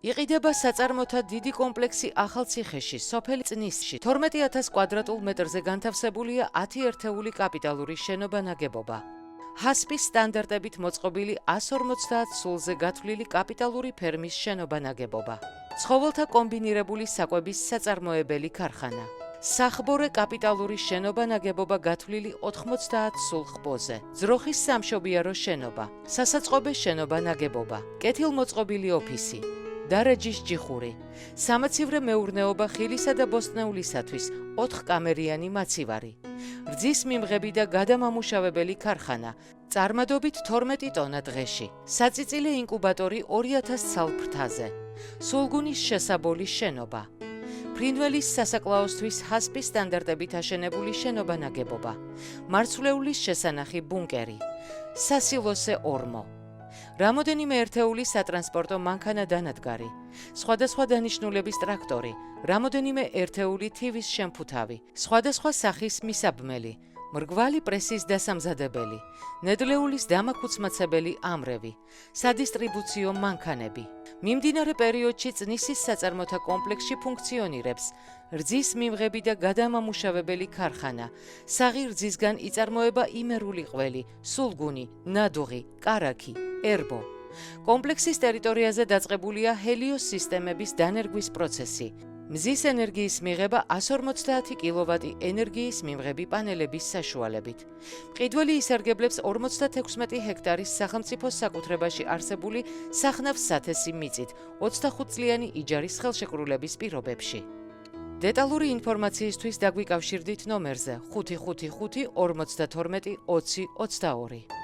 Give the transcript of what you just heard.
იყიდება საწარმოთა დიდი კომპლექსი ახალციხეში, სოფელი წნისში. 12,000 კვადრატულ მეტრზე განთავსებულია 10 ერთეული კაპიტალური შენობა-ნაგებობა. ჰასპის სტანდარტებით მოწყობილი 150 სულზე გათვლილი კაპიტალური ფერმის შენობა-ნაგებობა. ცხოველთა კომბინირებული საკვების საწარმოებელი ქარხანა. სახბორე კაპიტალური შენობა-ნაგებობა გათვლილი 90 სულ ხბოზე. ძროხის სამშობიარო შენობა. სასაწყობე შენობა-ნაგებობა. კეთილმოწყობილი ოფისი. დარეჯის ჯიხური. სამაცივრე მეურნეობა ხილისა და ბოსტნეულისათვის 4 კამერიანი მაცივარი. რძის მიმღები და გადამამუშავებელი ქარხანა. წარმადობით 12 ტონა დღეში. საწიწილე ინკუბატორი 2000 ცალფრთაზე. სულგუნის შესაბოლის შენობა. ფრინველის სასაკლაოსთვის ჰასპის სტანდარტებით აშენებული შენობა-ნაგებობა. მარცვლეულის შესანახი ბუნკერი. სასილოსე ორმო. რამოდენიმე ერთეული სატრანსპორტო მანქანა-დანადგარი. სხვადასხვა დანიშნულების ტრაქტორი. რამოდენიმე ერთეული თივის შემფუთავი. სხვადასხვა სახის მისაბმელი. მრგვალი პრესის დასამზადებელი. ნედლეულის დამაქუცმაცებელი ამრევი. სადისტრიბუციო მანქანები. მიმდინარე პერიოდში წნისის საწარმოთა კომპლექსში ფუნქციონირებს რძის მიმღები და გადამამუშავებელი ქარხანა. საღი რძისგან იწარმოება იმერული ყველი, სულგუნი, ნადუღი, კარაქი, ერბო. კომპლექსის ტერიტორიაზე დაწყებულია ჰელიოს სისტემების დანერგვის პროცესი. მზის ენერგიის მიღება 150 კილოვატი ენერგიის მიმღები პანელების საშუალებით. მყიდველი ისარგებლებს 56 ჰექტარის სახელმწიფო საკუთრებაში არსებული სახნავს სათესი მიწით 25 წლიანი იჯარის ხელშეკრულების პირობებში. დეტალური ინფორმაციისთვის დაგვიკავშირდით ნომერზე 555 52 20 22.